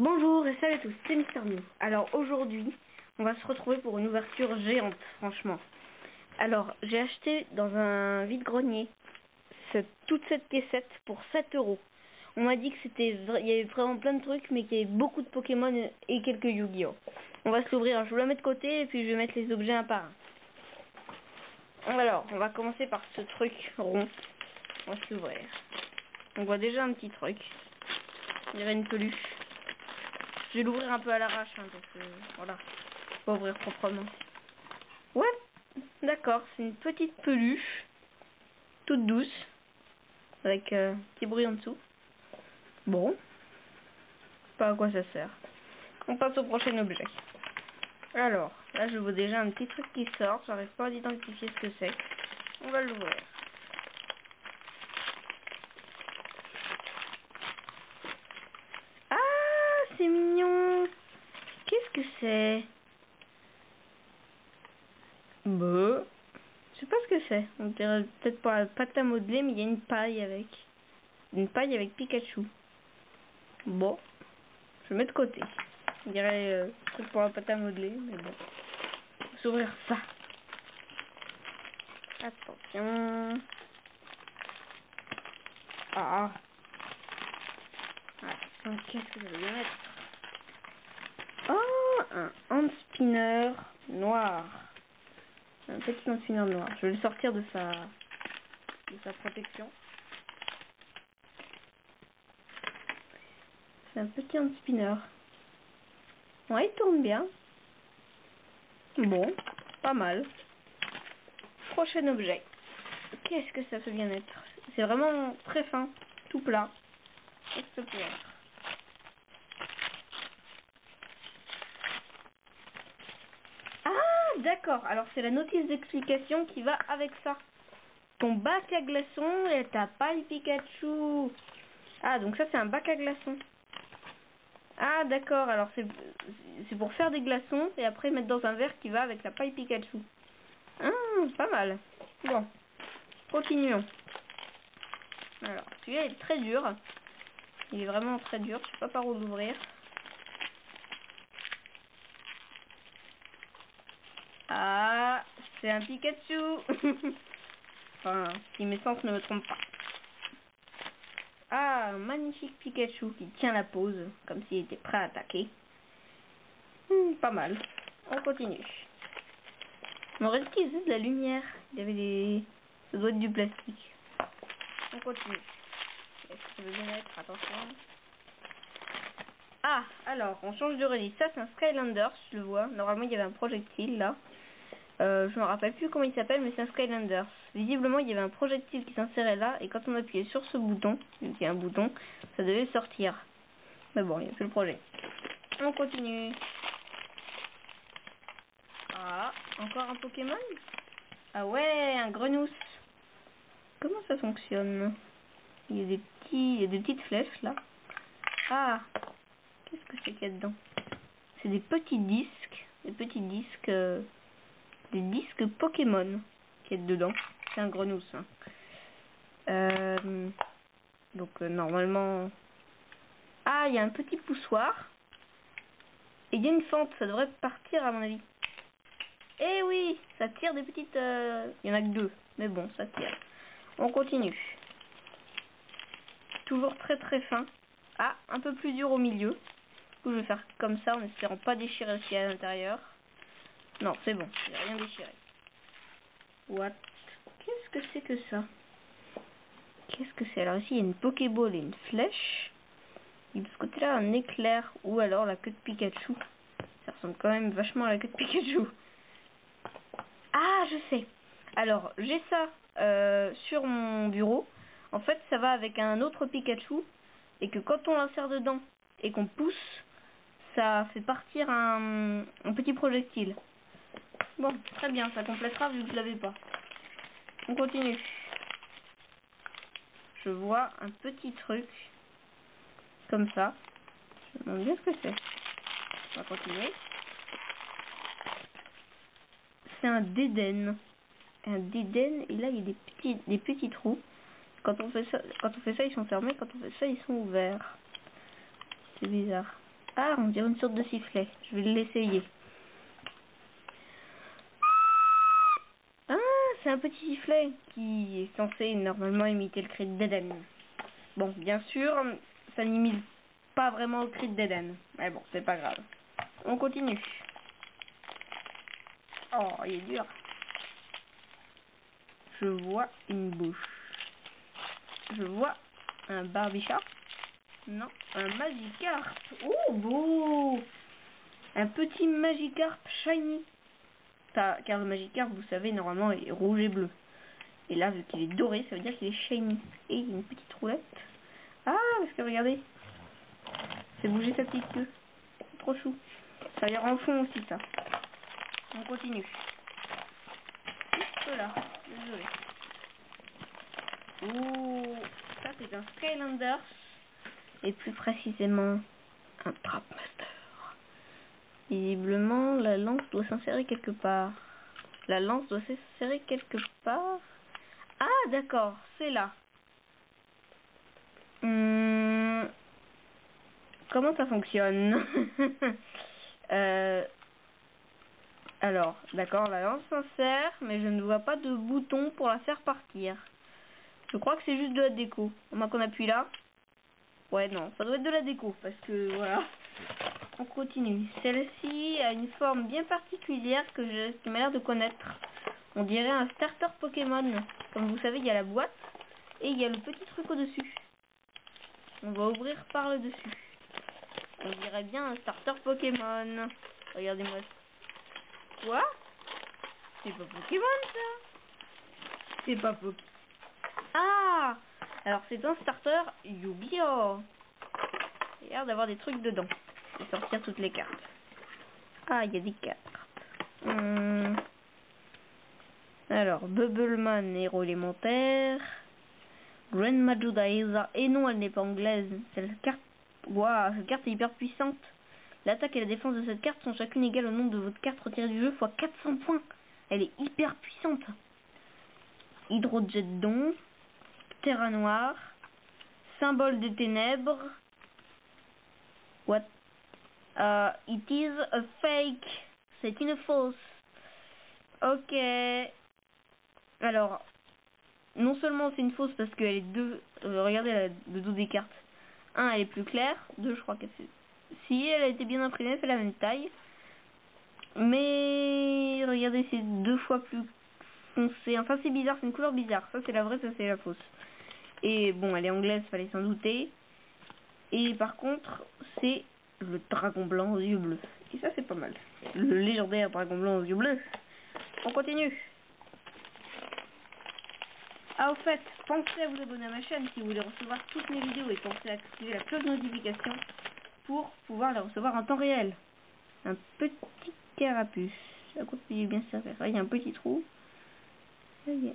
Bonjour et salut à tous, c'est Mister Mew. Alors aujourd'hui, on va se retrouver pour une ouverture géante, franchement. Alors, j'ai acheté dans un vide-grenier toute cette caissette pour 7 €. On m'a dit que il y avait vraiment plein de trucs, mais qu'il y avait beaucoup de Pokémon et quelques Yu-Gi-Oh! On va se l'ouvrir, je vous la mets de côté et puis je vais mettre les objets un par un. Alors, on va commencer par ce truc rond. On va se l'ouvrir. On voit déjà un petit truc. On dirait une peluche. Je vais l'ouvrir un peu à l'arrache, hein, parce que voilà, pas ouvrir proprement. Ouais, d'accord, c'est une petite peluche, toute douce, avec un petit bruit en dessous. Bon, pas à quoi ça sert. On passe au prochain objet. Alors, là je vois déjà un petit truc qui sort, j'arrive pas à identifier ce que c'est. On va l'ouvrir. Ah, c'est mignon. Qu'est-ce que c'est? Bah, je sais pas ce que c'est. On dirait peut-être pas la pâte à modeler, mais il y a une paille avec. Une paille avec Pikachu. Bon, je mets de côté. On dirait truc pour la pâte à modeler, mais bon. On va s'ouvrir ça. Attention. Ah. Attention, qu'est-ce que je vais mettre? Oh, un hand spinner noir. Un petit hand spinner noir. Je vais le sortir de sa protection. C'est un petit hand spinner. Ouais, il tourne bien. Bon, pas mal. Prochain objet. Qu'est-ce que ça peut bien être? C'est vraiment très fin, tout plat. Qu'est-ce que ça peut être? Ah, d'accord. Alors, c'est la notice d'explication qui va avec ça. Ton bac à glaçons et ta paille Pikachu. Ah, donc ça, c'est un bac à glaçons. Ah, d'accord. Alors, c'est pour faire des glaçons et après mettre dans un verre qui va avec la paille Pikachu. Ah, pas mal. Bon, continuons. Alors, celui-là est très dur. Il est vraiment très dur. Je sais pas par où l'ouvrir. Ah, c'est un Pikachu. Enfin, si mes sens ne me trompent pas. Ah, un magnifique Pikachu qui tient la pose, comme s'il était prêt à attaquer. Pas mal. On continue. On aurait utilisé de la lumière. Il y avait des... Ça doit être du plastique. On continue. Est-ce que ça veut bien être? Attention. Ah, alors, on change de registre. Ça, c'est un Skylander, je le vois. Normalement, il y avait un projectile, là. Je me rappelle plus comment il s'appelle, mais c'est un Skylander. Visiblement, il y avait un projectile qui s'insérait là, et quand on appuyait sur ce bouton, il y a un bouton, ça devait sortir. Mais bon, il n'y a plus le projet. On continue. Ah, encore un Pokémon? Ah ouais, un Grenousse. Comment ça fonctionne? Il y a des petites flèches là. Ah, qu'est-ce que c'est qu'il y a dedans? C'est des petits disques. Des disques Pokémon qui est dedans. C'est un Grenousse. Hein. Donc normalement... Ah, il y a un petit poussoir. Et il y a une fente, ça devrait partir à mon avis. Eh oui, ça tire des petites... Il y en a que 2, mais bon, ça tire. On continue. Toujours très très fin. Ah, un peu plus dur au milieu. Du coup, je vais faire comme ça en espérant pas déchirer ce qu'il y a à l'intérieur. Non, c'est bon, j'ai rien déchiré. What? Qu'est-ce que c'est que ça? Qu'est-ce que c'est? Alors ici, il y a une Pokéball et une flèche. Et de ce côté-là, un éclair ou alors la queue de Pikachu. Ça ressemble quand même vachement à la queue de Pikachu. Ah, je sais. Alors, j'ai ça sur mon bureau. En fait, ça va avec un autre Pikachu. Et que quand on l'insère dedans et qu'on pousse, ça fait partir un petit projectile. Bon, très bien, ça complétera vu que je l'avais pas. On continue. Je vois un petit truc comme ça. Je me demande bien ce que c'est. On va continuer. C'est un Dédenne. Un Dédenne, et là il y a des petits trous. Quand on fait ça, ils sont fermés. Quand on fait ça, ils sont ouverts. C'est bizarre. Ah, on dirait une sorte de sifflet. Je vais l'essayer. Ah, c'est un petit sifflet qui est censé normalement imiter le cri d'Eden. Bon, bien sûr, ça n'imite pas vraiment le cri d'Eden. Mais bon, c'est pas grave. On continue. Oh, il est dur. Je vois une bouche. Je vois un Barbichard. Non, un Magikarp. Oh, beau! Un petit Magikarp shiny. Car le Magikarp, vous savez, normalement, est rouge et bleu. Et là, vu qu'il est doré, ça veut dire qu'il est shiny. Et il y a une petite roulette. Ah, parce que regardez. C'est bouger sa petite queue. C'est trop chou. Ça a l'air en fond aussi, ça. On continue. Voilà. Désolé. Oh, ça c'est un Skylander. Et plus précisément, un Trapmaster. Visiblement, la lance doit s'insérer quelque part. La lance doit s'insérer quelque part. Ah, d'accord, c'est là. Comment ça fonctionne? Alors, d'accord, la lance s'insère, mais je ne vois pas de bouton pour la faire partir. Je crois que c'est juste de la déco. Au moins qu'on appuie là. Ouais, non, ça doit être de la déco, parce que, voilà. On continue. Celle-ci a une forme bien particulière qui m'a l'air de connaître. On dirait un starter Pokémon. Comme vous savez, il y a la boîte et il y a le petit truc au-dessus. On va ouvrir par le dessus. On dirait bien un starter Pokémon. Regardez-moi. Quoi? C'est pas Pokémon, ça? C'est pas Pokémon. Ah! Alors, c'est un starter Yu-Gi-Oh! Il a l'air d'avoir des trucs dedans. Je vais sortir toutes les cartes. Ah, il y a des cartes. Alors, Bubbleman, héros élémentaire. Grand Majudaeza. Et non, elle n'est pas anglaise. Cette carte... Waouh, cette carte est hyper puissante. L'attaque et la défense de cette carte sont chacune égales au nombre de votre carte retirée du jeu fois 400 points. Elle est hyper puissante. Hydrojetdon. Terra Noire. Symbole des ténèbres. What? It is a fake. C'est une fausse. Ok. Alors, non seulement c'est une fausse parce qu'elle est deux. Regardez le dos des cartes. Un, elle est plus claire. Deux, je crois qu'elle fait. Si elle a été bien imprimée, elle fait la même taille. Mais regardez, c'est deux fois plus foncé. Enfin, c'est bizarre, c'est une couleur bizarre. Ça, c'est la vraie, ça, c'est la fausse. Et bon, elle est anglaise, fallait s'en douter. Et par contre, c'est le dragon blanc aux yeux bleus. Et ça, c'est pas mal. Le légendaire dragon blanc aux yeux bleus. On continue. Ah, au fait, pensez à vous abonner à ma chaîne si vous voulez recevoir toutes mes vidéos et pensez à activer la cloche de notification pour pouvoir les recevoir en temps réel. Un petit carapuce. À quoi puis-je bien servir? Il y a un petit trou. Il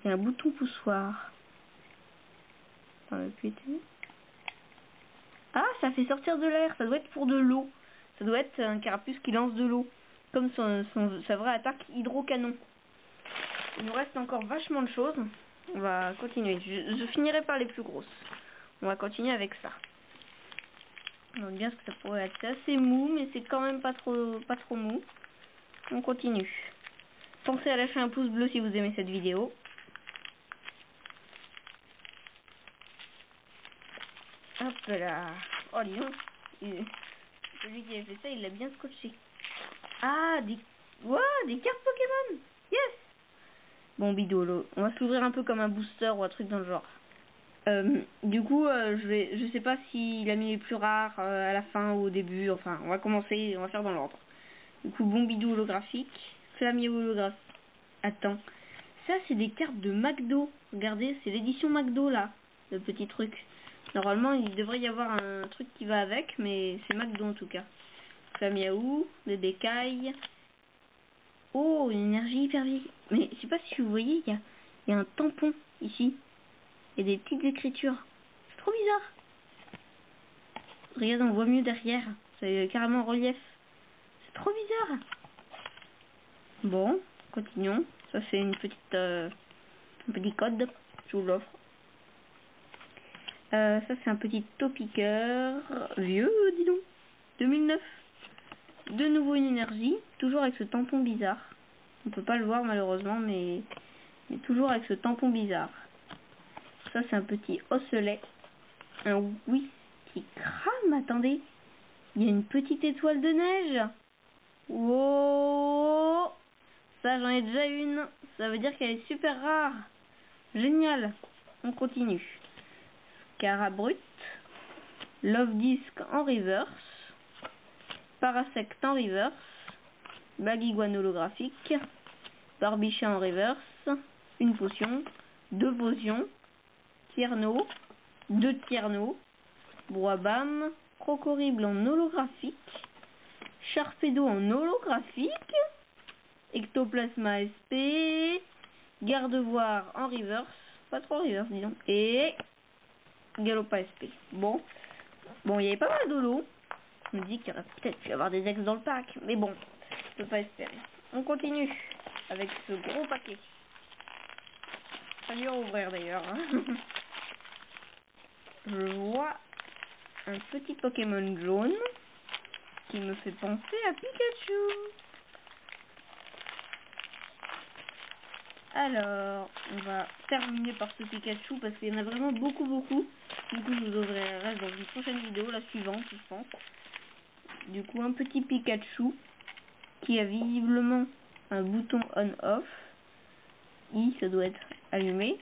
y a un bouton poussoir. Ah, ça fait sortir de l'air. Ça doit être pour de l'eau. Ça doit être un carapuce qui lance de l'eau. Comme sa vraie attaque hydrocanon. Il nous reste encore vachement de choses. On va continuer. Je finirai par les plus grosses. On va continuer avec ça. On voit bien ce que ça pourrait être. C'est assez mou, mais c'est quand même pas trop mou. On continue. Pensez à lâcher un pouce bleu si vous aimez cette vidéo. Hop là. Oh, dis donc. Celui qui a fait ça, il l'a bien scotché. Ah, des cartes Pokémon. Yes. Bon, bidolo. On va s'ouvrir un peu comme un booster ou un truc dans le genre. Du coup, je sais pas s'il a mis les plus rares à la fin ou au début. Enfin, on va commencer, on va faire dans l'ordre. Du coup, bon bidou holographique, flamier holographique. Attends, ça c'est des cartes de McDo. Regardez, c'est l'édition McDo là, le petit truc. Normalement, il devrait y avoir un truc qui va avec, mais c'est McDo en tout cas. Flamiaou, des bécailles. Oh, une énergie hyper vieille. Mais je sais pas si vous voyez, il y a un tampon ici. Il y a des petites écritures. C'est trop bizarre. Regarde, on voit mieux derrière. C'est carrément en relief. C'est trop bizarre. Bon, continuons. Ça c'est une petite, un petit code. Je vous l'offre. Ça c'est un petit topiqueur vieux, dis donc. 2009. De nouveau une énergie, toujours avec ce tampon bizarre. On peut pas le voir malheureusement, mais toujours avec ce tampon bizarre. Ça c'est un petit osselet. Un oui qui crame, attendez. Il y a une petite étoile de neige. Wow. Ça j'en ai déjà une. Ça veut dire qu'elle est super rare. Génial. On continue. Scarabrut. Love Disc en reverse. Parasect en reverse. Baguiguane holographique. Barbichat en reverse. Une potion. 2 potions. Tierno. 2 Tierno. Boabam. Crocorible en holographique. Sharpedo en holographique. Ectoplasma SP. Gardevoir en reverse. Pas trop reverse, disons. Et Galopa SP. Bon, il y avait pas mal d'holo. Je me dis qu'il y aurait peut-être pu y avoir des ex dans le pack. Mais bon, je peux pas espérer. On continue avec ce gros paquet. Pas dur à ouvrir d'ailleurs. Hein. Je vois un petit Pokémon jaune qui me fait penser à Pikachu. Alors, on va terminer par ce Pikachu parce qu'il y en a vraiment beaucoup. Du coup, je vous ouvrirai le reste dans une prochaine vidéo, la suivante, je pense. Du coup, un petit Pikachu qui a visiblement un bouton on-off. Ça doit être allumé.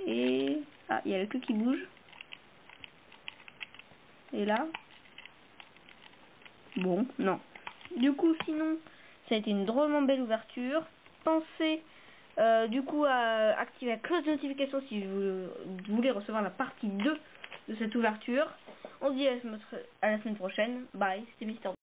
Et ah, il y a la queue qui bouge. Et là, bon, non. Du coup, sinon, ça a été une drôlement belle ouverture. Pensez du coup à activer la cloche de notification si vous voulez recevoir la partie 2 de cette ouverture. On se dit à la semaine prochaine. Bye, c'était Mister.